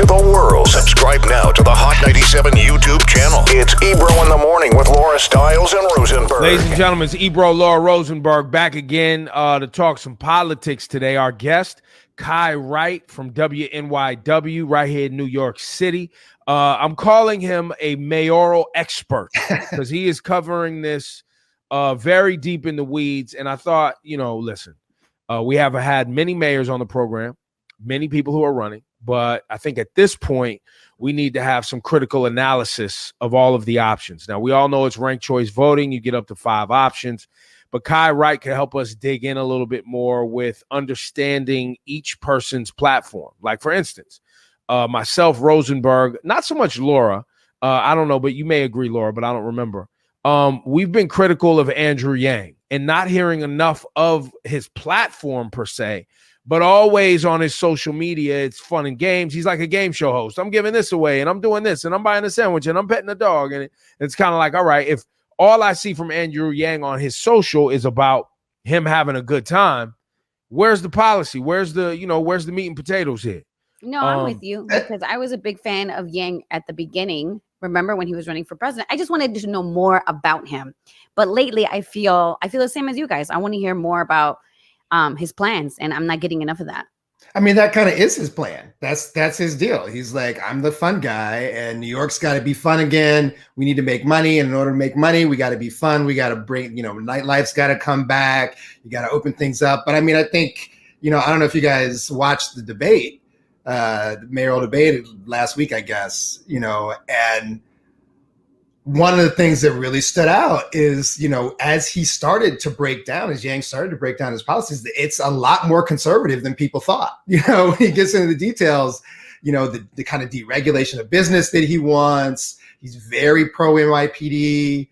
to the world. Subscribe now to the Hot 97 YouTube channel. It's Ebro in the Morning with Laura Stiles and Rosenberg. Ladies and gentlemen, it's Ebro, Laura Rosenberg, back again to talk some politics today. Our guest, Wright from WNYW, right here in New York City. I'm calling him a mayoral expert because he is covering this very deep in the weeds. And I thought, listen, we have had many mayors on the program, many people who are running, but I think at this point, we need to have some critical analysis of all of the options. Now, we all know it's ranked choice voting. You get up to 5 options, but Wright can help us dig in a little bit more with understanding each person's platform. Like, for instance, myself, Rosenberg, not so much Laura. I don't know, but you may agree, Laura, but I don't remember. We've been critical of Andrew Yang and not hearing enough of his platform per se, but always on his social media, it's fun and games. He's like a game show host. I'm giving this away and I'm doing this and I'm buying a sandwich and I'm petting a dog. And it's kind of like, all right, if all I see from Andrew Yang on his social is about him having a good time, where's the policy? Where's the meat and potatoes here? No, I'm with you because I was a big fan of Yang at the beginning. Remember when he was running for president? I just wanted to know more about him. But lately, I feel the same as you guys. I want to hear more about his plans, and I'm not getting enough of that. I mean, that kind of is his plan. That's his deal. He's like, I'm the fun guy, and New York's got to be fun again. We need to make money, and in order to make money, we got to be fun. We got to bring, nightlife's got to come back. You got to open things up. But I mean, I think, I don't know if you guys watched the debate. The mayoral debate last week, I guess, and one of the things that really stood out is, as he started to break down, as Yang started to break down his policies, it's a lot more conservative than people thought. He gets into the details, the kind of deregulation of business that he wants. He's very pro NYPD.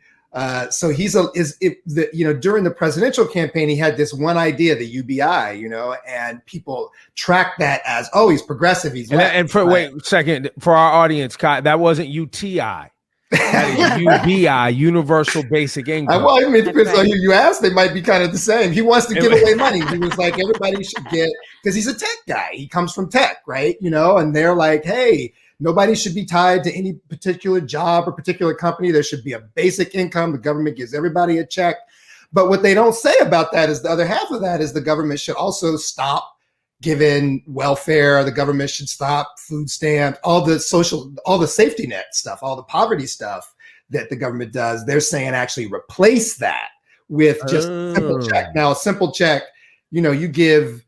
So during the presidential campaign, he had this one idea, the UBI, and people track that as, oh, he's progressive. He's wait a second, for our audience, that wasn't UTI. That is UBI, Universal Basic Income. Well, I mean, it depends on who you ask. They might be kind of the same. He wants to give away money. He was like, everybody should get, because he's a tech guy. He comes from tech, right? And they're like, hey, nobody should be tied to any particular job or particular company. There should be a basic income. The government gives everybody a check. But what they don't say about that is the other half of that is the government should also stop giving welfare. The government should stop food stamps, all the safety net stuff, all the poverty stuff that the government does. They're saying actually replace that with just a simple check. Now, a simple check, you give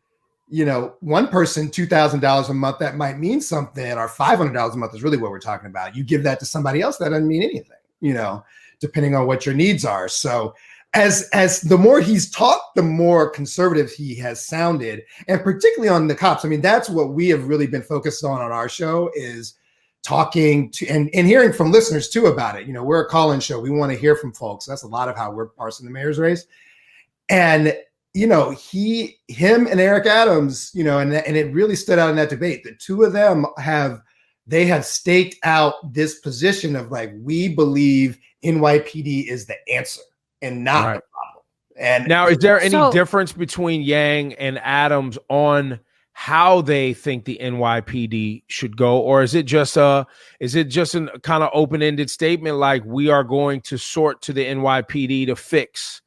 one person $2,000 a month, that might mean something, or $500 a month is really what we're talking about. You give that to somebody else, that doesn't mean anything, depending on what your needs are. So as the more he's talked, the more conservative he has sounded, and particularly on the cops. I mean, that's what we have really been focused on our show, is talking to and hearing from listeners too about it. We're a call-in show. We want to hear from folks. That's a lot of how we're parsing the mayor's race. And him and Eric Adams, and it really stood out in that debate. The two of them have staked out this position of like, we believe NYPD is the answer and not the problem. And now, is there any difference between Yang and Adams on how they think the NYPD should go, or is it just a kind of open-ended statement like, we are going to sort to the NYPD to fix?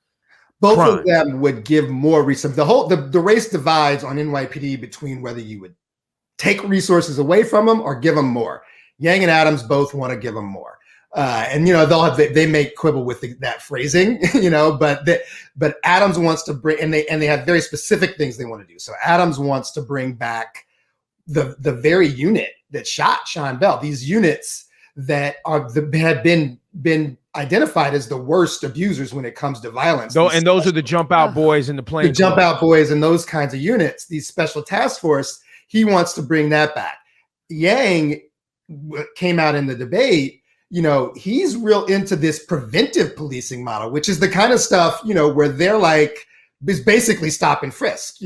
Both crime? Of them would give more resources. The race divides on NYPD between whether you would take resources away from them or give them more. Yang and Adams both want to give them more. And they may quibble with that phrasing, but Adams wants to bring, and they have very specific things they want to do. So Adams wants to bring back the very unit that shot Sean Bell. These units that had been identified as the worst abusers when it comes to violence. And those are the jump out boys and the plain. The jump out boys and those kinds of units. These special task force. He wants to bring that back. Yang came out in the debate. He's real into this preventive policing model, which is the kind of stuff, where they're like, is basically stop and frisk,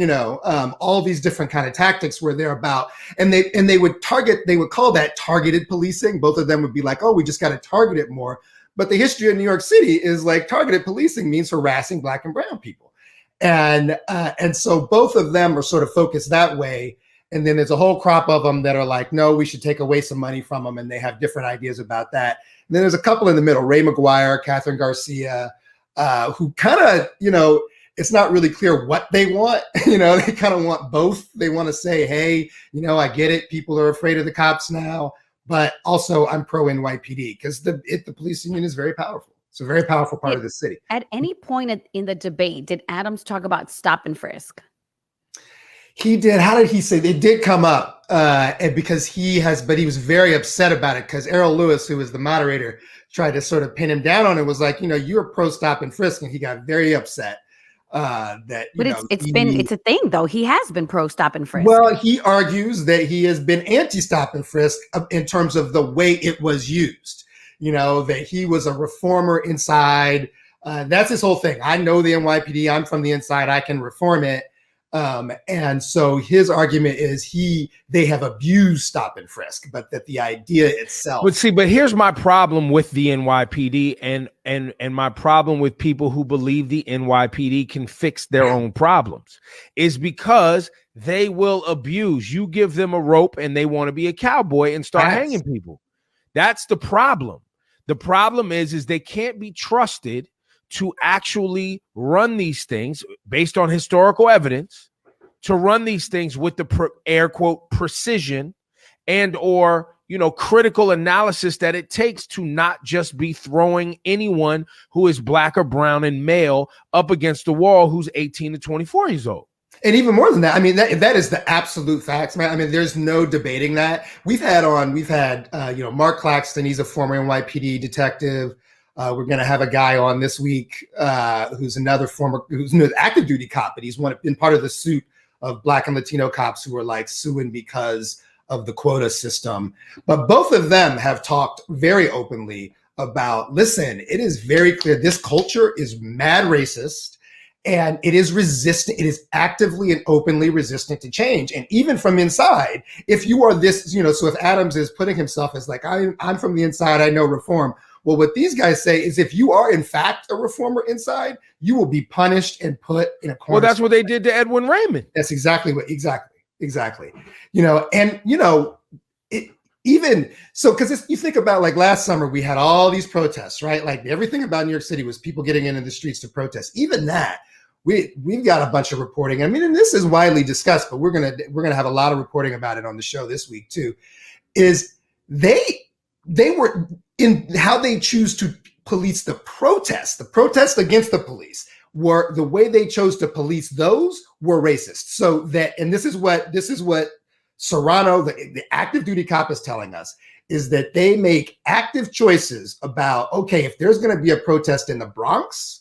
all these different kind of tactics where they're about, and they would call that targeted policing. Both of them would be like, oh, we just got to target it more. But the history of New York City is like, targeted policing means harassing Black and brown people. And so both of them are sort of focused that way. And then there's a whole crop of them that are like, no, we should take away some money from them. And they have different ideas about that. And then there's a couple in the middle, Ray McGuire, Catherine Garcia, who kind of, it's not really clear what they want. They kind of want both. They want to say, hey, I get it. People are afraid of the cops now, but also I'm pro NYPD because the police union is very powerful. It's a very powerful part of the city. At any point in the debate, did Adams talk about stop and frisk? He did. How did he say? They did come up because he was very upset about it because Errol Lewis, who was the moderator, tried to sort of pin him down on it. Was like, you're pro stop and frisk, and he got very upset. It's a thing though. He has been pro stop and frisk. Well, he argues that he has been anti stop and frisk in terms of the way it was used. That he was a reformer inside. That's his whole thing. I know the NYPD. I'm from the inside. I can reform it. And so his argument is they have abused stop and frisk, but that the idea itself. But here's my problem with the NYPD and my problem with people who believe the NYPD can fix their own problems is because they will abuse. You give them a rope and they want to be a cowboy and start hanging people. That's the problem. The problem is they can't be trusted to actually run these things based on historical evidence, to run these things with the air quote precision and or critical analysis that it takes to not just be throwing anyone who is black or brown and male up against the wall who's 18 to 24 years old. And even more than that, I mean, that is the absolute facts, man. I mean, there's no debating that. We've had Mark Claxton. He's a former NYPD detective. We're going to have a guy on this week who's an active duty cop, but he's been part of the suit of Black and Latino cops who were like suing because of the quota system. But both of them have talked very openly about, listen, it is very clear this culture is mad racist and it is resistant. It is actively and openly resistant to change. And even from inside, if you are this, so if Adams is putting himself as like, I'm from the inside, I know reform. Well, what these guys say is if you are in fact a reformer inside, you will be punished and put in a corner. Well, that's what they did to Edwin Raymond. That's exactly. Because you think about like last summer, we had all these protests, right? Like everything about New York City was people getting into the streets to protest. Even that, we've got a bunch of reporting. I mean, and this is widely discussed, but we're gonna have a lot of reporting about it on the show this week too. Is they were in how they choose to police the protests against the police were the way they chose to police those were racist. So that, and this is what Serrano, the active duty cop, is telling us, is that they make active choices about, okay, if there's going to be a protest in the Bronx,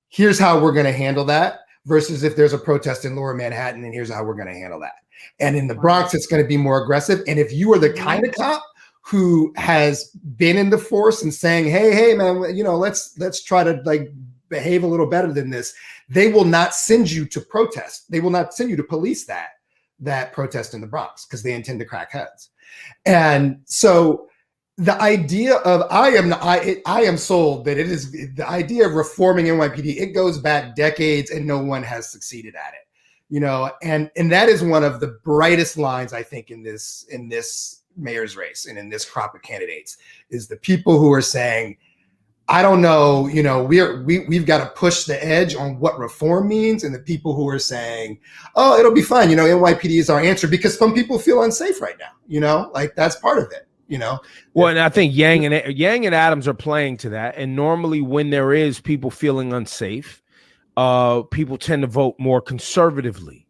here's how we're going to handle that, versus if there's a protest in Lower Manhattan, and here's how we're going to handle that. And in the Bronx, it's going to be more aggressive. And if you are the kind of cop who has been in the force and saying, hey, man, let's try to like behave a little better than this, they will not send you to protest. They will not send you to police that protest in the Bronx because they intend to crack heads. And so the idea of I am sold that it is the idea of reforming NYPD. It goes back decades and no one has succeeded at it, and that is one of the brightest lines I think in this mayor's race and in this crop of candidates is the people who are saying, I don't know, we've got to push the edge on what reform means, and the people who are saying, oh, it'll be fine, NYPD is our answer, because some people feel unsafe right now, like that's part of it, Well, and I think Yang and Adams are playing to that, and normally when there is people feeling unsafe, people tend to vote more conservatively.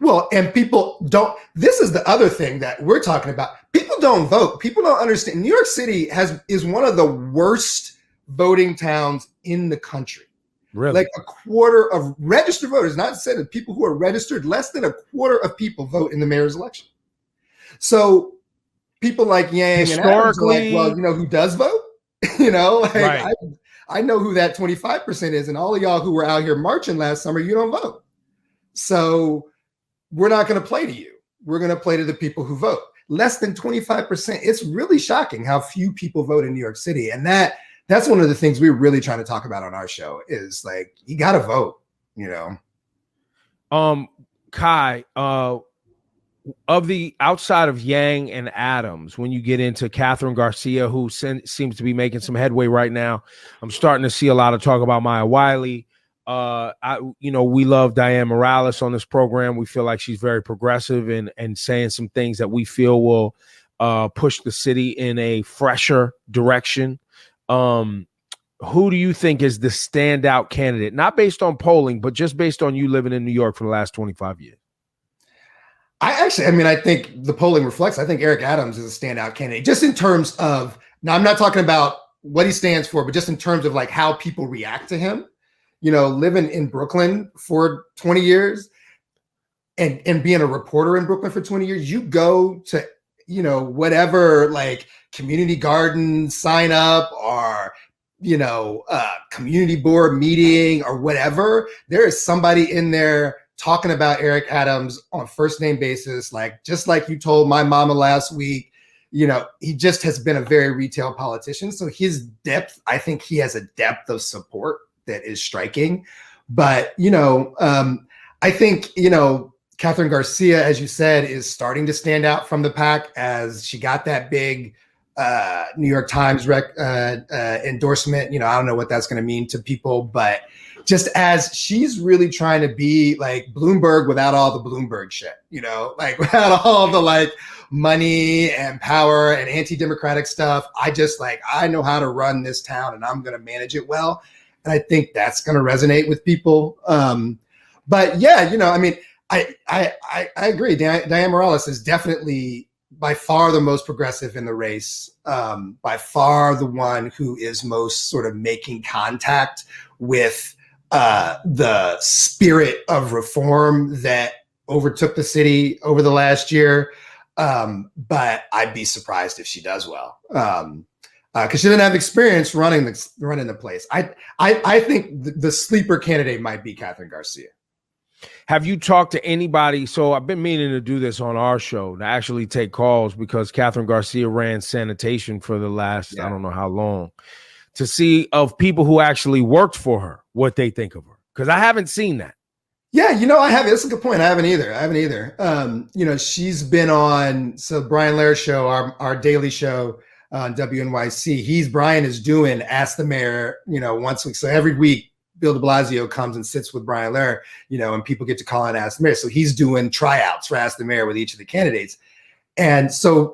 Well, and people don't. This is the other thing that we're talking about. People don't vote. People don't understand. New York City is one of the worst voting towns in the country. Really? Like a quarter of registered voters, not said that people who are registered, less than a quarter of people vote in the mayor's election. So people like Yang and Adams are like, well, who does vote? Right. I know who that 25% is, and all of y'all who were out here marching last summer, you don't vote. So we're not going to play to you. We're going to play to the people who vote. Less than 25%. It's really shocking how few people vote in New York City. And that's one of the things we're really trying to talk about on our show is like, you got to vote, Kai, of the outside of Yang and Adams, when you get into Catherine Garcia, who seems to be making some headway right now, I'm starting to see a lot of talk about Maya Wiley. We love Diane Morales on this program. We feel like she's very progressive and saying some things that we feel will push the city in a fresher direction. Who do you think is the standout candidate? Not based on polling, but just based on you living in New York for the last 25 years. I think the polling reflects, I think Eric Adams is a standout candidate, just in terms of, now I'm not talking about what he stands for, but just in terms of like how people react to him. Living in Brooklyn for 20 years and being a reporter in Brooklyn for 20 years, you go to, whatever, like community garden sign up or, community board meeting or whatever, there is somebody in there talking about Eric Adams on a first name basis, just like you told my mama last week. He just has been a very retail politician. So his depth, I think he has a depth of support that is striking. But, I think, Catherine Garcia, as you said, is starting to stand out from the pack as she got that big New York Times endorsement. I don't know what that's going to mean to people, but just as she's really trying to be like Bloomberg without all the Bloomberg shit, without all the money and power and anti-democratic stuff. I know how to run this town and I'm going to manage it well. And I think that's going to resonate with people. But yeah, I agree. Diane Morales is definitely by far the most progressive in the race, by far the one who is most sort of making contact with the spirit of reform that overtook the city over the last year. But I'd be surprised if she does well, because she didn't have experience running the place. I think the sleeper candidate might be Catherine Garcia. Have you talked to anybody? So I've been meaning to do this on our show, to actually take calls, because Catherine Garcia ran sanitation for the last, I don't know how long, to see of people who actually worked for her, what they think of her. Because I haven't seen that. Yeah, I haven't. That's a good point. I haven't either. She's been on, Brian Lair's show, our daily show on WNYC. Brian is doing Ask the Mayor, once a week. So every week, Bill de Blasio comes and sits with Brian Lair, and people get to call in Ask the Mayor. So he's doing tryouts for Ask the Mayor with each of the candidates. And so,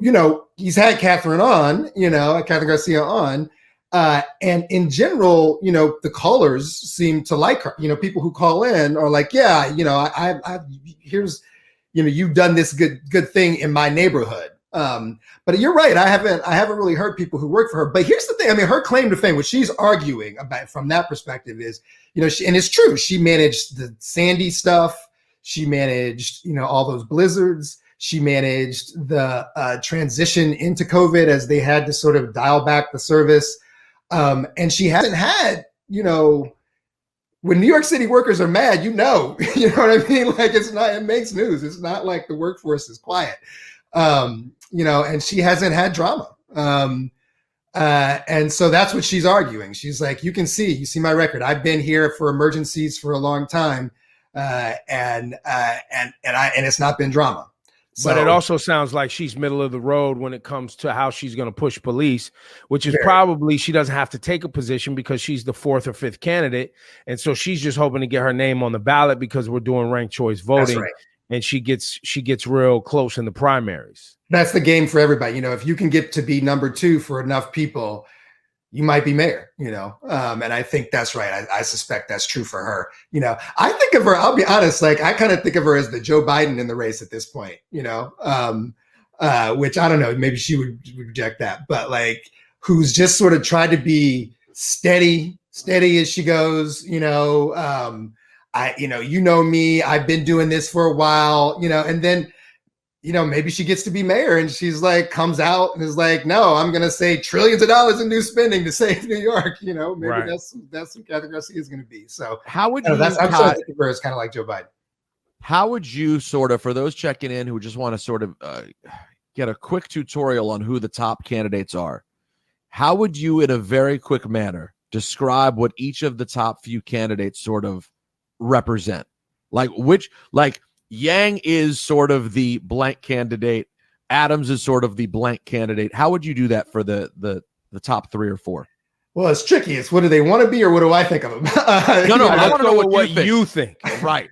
he's had Catherine on, Catherine Garcia on. And in general, the callers seem to like her. People who call in are like, yeah, here's, you've done this good thing in my neighborhood. But you're right. I haven't really heard people who work for her. But here's the thing. Her claim to fame, what she's arguing about from that perspective is, and it's true. She managed the Sandy stuff. She managed, all those blizzards. She managed the transition into COVID as they had to sort of dial back the service. And she hasn't had, when New York City workers are mad, you know what I mean? It makes news. It's not like the workforce is quiet. And she hasn't had drama. And so that's what she's arguing. She's like, you see my record. I've been here for emergencies for a long time. And it's not been drama. But it also sounds like she's middle of the road when it comes to how she's going to push police, which is probably she doesn't have to take a position because she's the fourth or fifth candidate. And so she's just hoping to get her name on the ballot because we're doing ranked choice voting. That's right. And she gets real close in the primaries. That's the game for everybody. If you can get to be number 2 for enough people, you might be mayor, and I think that's right. I suspect that's true for her. I think of her, I'll be honest, I kind of think of her as the Joe Biden in the race at this point, which I don't know, maybe she would reject that, but who's just sort of tried to be steady as she goes, me, I've been doing this for a while, and then, maybe she gets to be mayor and she's comes out and is no, I'm going to say trillions of dollars in new spending to save New York. Maybe right. That's what Catherine Garcia is going to be. So how would you, I'm sort of thinking of her as kind of like Joe Biden. How would you sort of, for those checking in who just want to sort of get a quick tutorial on who the top candidates are, how would you, in a very quick manner, describe what each of the top few candidates sort of represent? Yang is sort of the blank candidate. Adams is sort of the blank candidate. How would you do that for the top 3 or 4? Well, it's tricky. It's what do they want to be or what do I think of them? No, I want to know what you think. Right.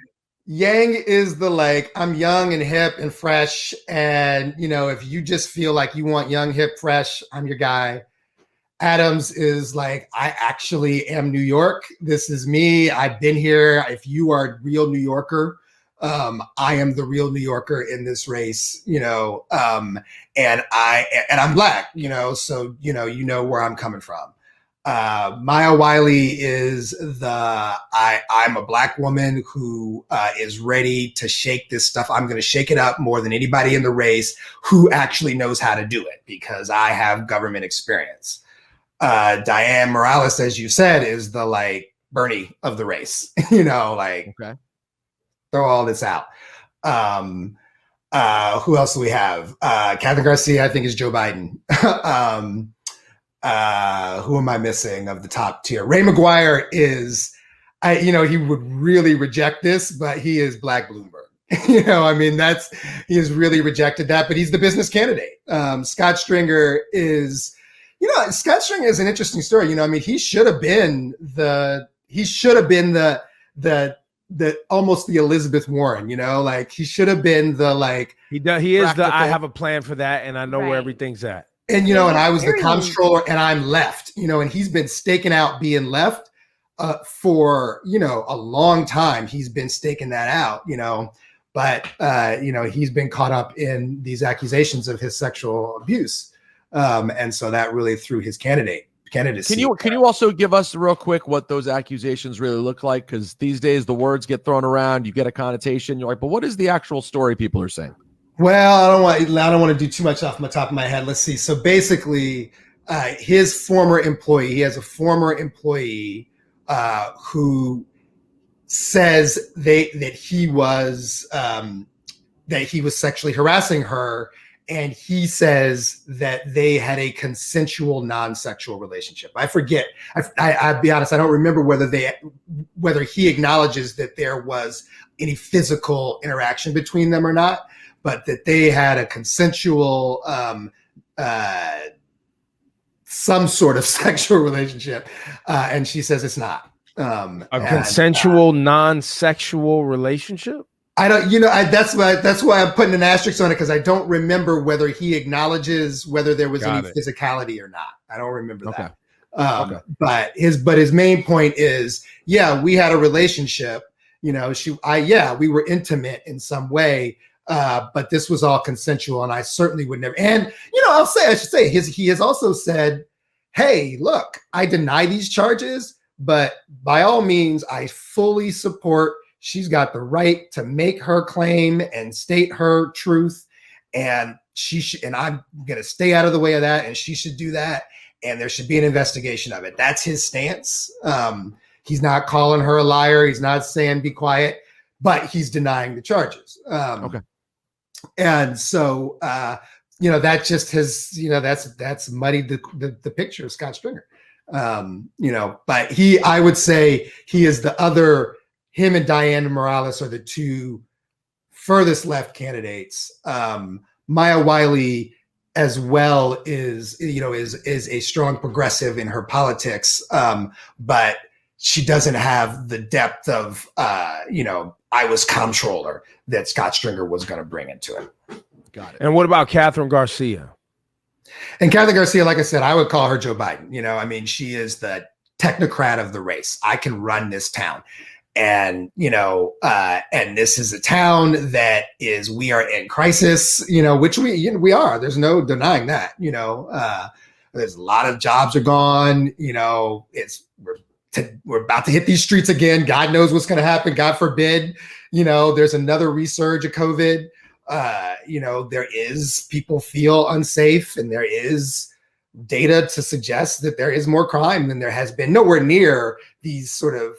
Yang is the like, I'm young and hip and fresh. And, if you just feel like you want young, hip, fresh, I'm your guy. Adams is like, I actually am New York. This is me. I've been here. If you are a real New Yorker, I am the real New Yorker in this race, and I'm black, so, you know where I'm coming from. Maya Wiley is I'm a black woman who is ready to shake this stuff. I'm going to shake it up more than anybody in the race who actually knows how to do it because I have government experience. Diane Morales, as you said, is the like Bernie of the race, okay. Throw all this out. Who else do we have? Catherine Garcia, I think, is Joe Biden. Who am I missing of the top tier? Ray McGuire is, he would really reject this, but he is Black Bloomberg. He has really rejected that, but he's the business candidate. Scott Stringer is, Scott Stringer is an interesting story. He should have been the almost the Elizabeth Warren, he should have been the like. He is the I have a plan for that, and I know where everything's at. And, and I was the comptroller and I'm left, and he's been staking out being left for, a long time. He's been staking that out, but, he's been caught up in these accusations of his sexual abuse. And so that really threw his candidacy. Can you also give us real quick what those accusations really look like? Because these days the words get thrown around, you get a connotation. You're like, but what is the actual story people are saying? Well, I don't want to do too much off the top of my head. Let's see. So basically, his former employee, he has a former employee who says that he was sexually harassing her, and he says that they had a consensual non-sexual relationship. I forget. I'll be honest. I don't remember whether he acknowledges that there was any physical interaction between them or not, but that they had a consensual, some sort of sexual relationship. And she says it's not. Consensual, non-sexual relationship? I don't, that's why I'm putting an asterisk on it, because I don't remember whether he acknowledges whether there was any physicality or not. I don't remember that. But his main point is, we had a relationship. We were intimate in some way. But this was all consensual, and I certainly would never. And I should say, he has also said, "Hey, look, I deny these charges, but by all means, I fully support. She's got the right to make her claim and state her truth, and and I'm gonna stay out of the way of that, and she should do that, and there should be an investigation of it." That's his stance. He's not calling her a liar. He's not saying be quiet, but he's denying the charges. And so, that just has, that's muddied the picture of Scott Stringer. But I would say he is him and Diana Morales are the two furthest left candidates. Maya Wiley as well is a strong progressive in her politics. But she doesn't have the depth of, I was comptroller that Scott Stringer was going to bring into it. Got it. And what about Catherine Garcia? And Catherine Garcia, like I said, I would call her Joe Biden. She is the technocrat of the race. I can run this town. And, and this is a town that we are in crisis, which we are. There's no denying that, there's a lot of jobs are gone, we're about to hit these streets again. God knows what's going to happen. God forbid, there's another resurge of COVID. People feel unsafe, and there is data to suggest that there is more crime than there has been. Nowhere near these sort of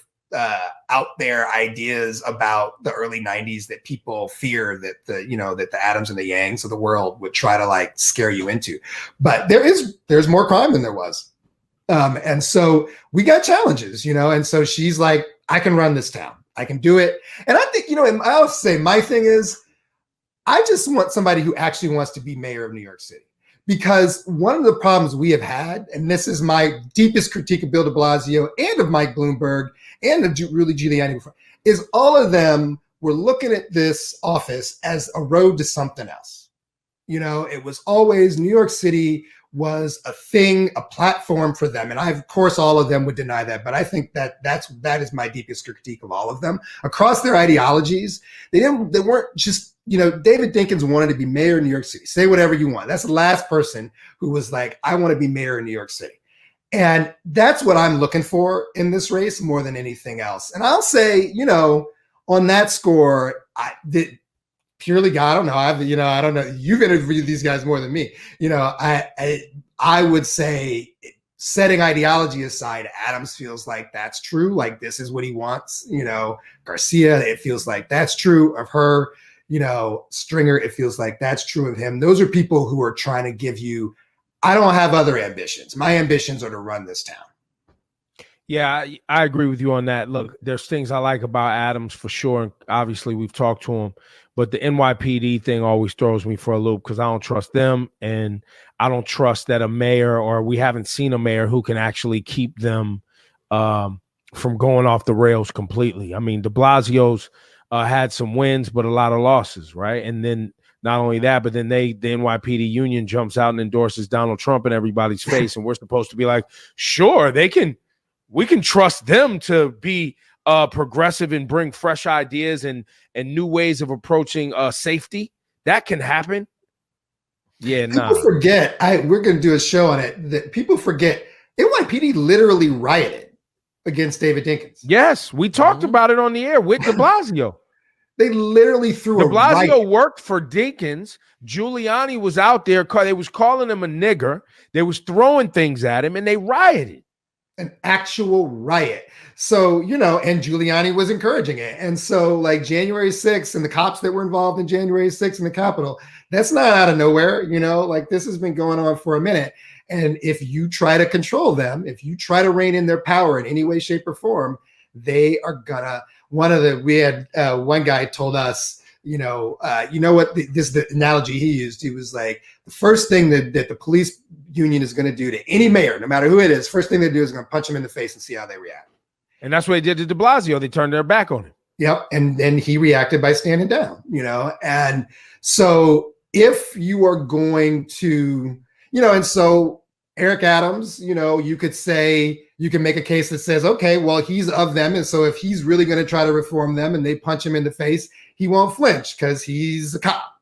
out there ideas about the early 90s that people fear that the Adams and the Yangs of the world would try to like scare you into. But there's more crime than there was. And so we got challenges, and so she's like, I can run this town. I can do it. And I think, and I'll say my thing is, I just want somebody who actually wants to be mayor of New York City. Because one of the problems we have had, and this is my deepest critique of Bill de Blasio and of Mike Bloomberg and of Rudy Giuliani, is all of them were looking at this office as a road to something else. It was always New York City was a thing, a platform for them. And of course, all of them would deny that. But I think that is my deepest critique of all of them. Across their ideologies, they weren't just, David Dinkins wanted to be mayor of New York City. Say whatever you want. That's the last person who was like, I want to be mayor of New York City. And that's what I'm looking for in this race more than anything else. And I'll say, on that score, purely God, I don't know. I don't know. You've interviewed these guys more than me. I would say, setting ideology aside, Adams feels like that's true. Like this is what he wants. Garcia, it feels like that's true of her. Stringer, it feels like that's true of him. Those are people who are trying to give you, I don't have other ambitions. My ambitions are to run this town. Yeah, I agree with you on that. Look, there's things I like about Adams for sure. Obviously, we've talked to him, but the NYPD thing always throws me for a loop because I don't trust them, and I don't trust that a mayor, or we haven't seen a mayor who can actually keep them from going off the rails completely. I mean, de Blasio's had some wins, but a lot of losses, right? And then not only that, but then the NYPD union jumps out and endorses Donald Trump in everybody's face, and we're supposed to be like, sure, we can trust them to be progressive and bring fresh ideas and new ways of approaching safety. That can happen. Yeah, people forget. We're going to do a show on it. That people forget. NYPD literally rioted against David Dinkins. Yes, we talked about it on the air with de Blasio. They literally threw de a Blasio riot. worked for Dinkins. Giuliani was out there. They was calling him a nigger. They was throwing things at him, and they rioted. An actual riot. So, and Giuliani was encouraging it. And so like January 6th and the cops that were involved in January 6th in the Capitol, that's not out of nowhere, like this has been going on for a minute. And if you try to control them, if you try to rein in their power in any way, shape, or form, they are gonna, we had one guy told us, what this is the analogy he used. He was like, the first thing that the police union is going to do to any mayor, no matter who it is, first thing they do is going to punch him in the face and see how they react. And that's what they did to de Blasio. They turned their back on him. Yep. And then he reacted by standing down, and so if you are going to, and so Eric Adams, you could say, you can make a case that says, okay, well, he's of them. And so if he's really going to try to reform them and they punch him in the face, he won't flinch because he's a cop,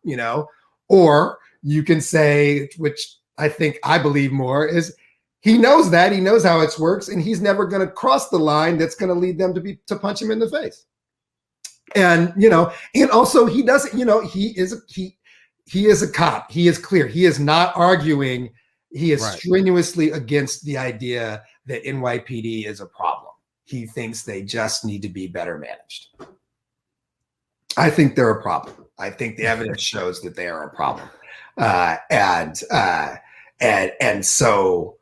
or you can say, which I believe more, is he knows that, he knows how it works, and he's never going to cross the line that's going to lead them to punch him in the face. And, and also he doesn't, he is a cop. He is clear. He is not arguing. He is strenuously against the idea that NYPD is a problem. He thinks they just need to be better managed. I think they're a problem. I think the evidence shows that they are a problem. And so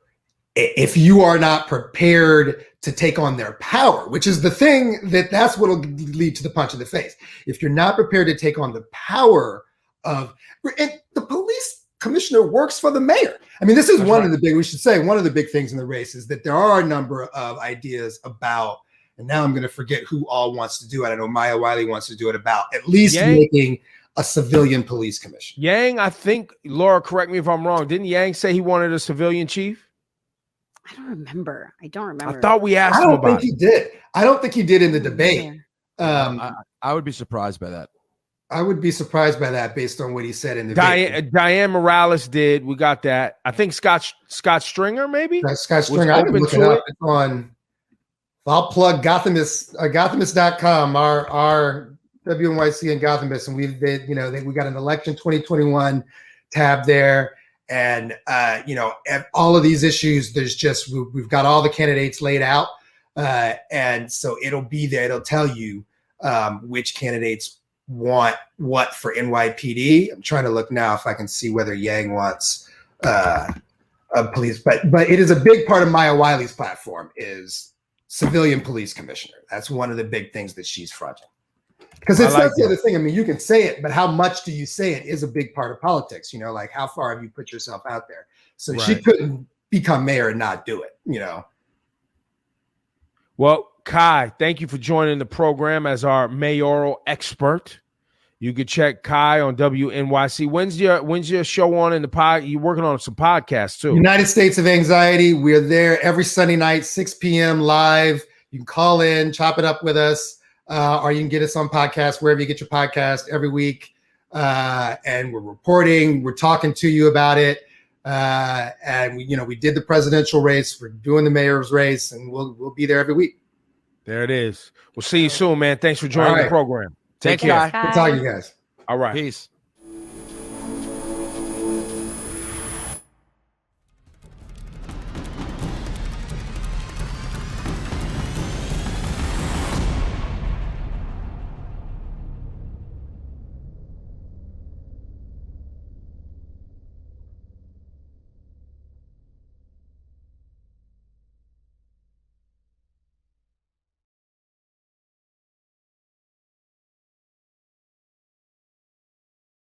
if you are not prepared to take on their power, which is the thing that's what will lead to the punch in the face. If you're not prepared to take on the power of, and the police commissioner works for the mayor. I mean, this is one of the big things in the race is that there are a number of ideas about, and now I'm going to forget who all wants to do it. I know Maya Wiley wants to do it about at least making a civilian police commission. Yang, I think, Laura, correct me if I'm wrong. Didn't Yang say he wanted a civilian chief? I don't remember. I thought we asked him about it. I don't think he did. I don't think he did in the debate. I would be surprised by that. I would be surprised by that based on what he said in the Diane Morales did. We got that. I think Scott Stringer, maybe? Scott Stringer. I can look it up. It's on. I'll plug Gothamist.com, our WNYC and Gothamist, and we got an election 2021 tab there. And, all of these issues, we've got all the candidates laid out. And so it'll be there. It'll tell you which candidates want what for NYPD. I'm trying to look now if I can see whether Yang wants a police, but it is a big part of Maya Wiley's platform is civilian police commissioner. That's one of the big things that she's fronting. Because I like that's the that. other thing. I mean, you can say it, but how much do you say it is a big part of politics. You know, like how far have you put yourself out there? So she Right. couldn't become mayor and not do it, you know. Well, Kai, thank you for joining the program as our mayoral expert. You can check Kai on WNYC. When's your show on in the pod? You're working on some podcasts too. United States of Anxiety. We're there every Sunday night, 6 p.m. live. You can call in, chop it up with us, or you can get us on podcast wherever you get your podcast every week. And we're reporting, we're talking to you about it. And we did the presidential race, we're doing the mayor's race, and we'll be there every week. There it is. We'll see you soon, man. Thanks for joining the program. Take care. Kai. Good talking to you guys. All right. Peace.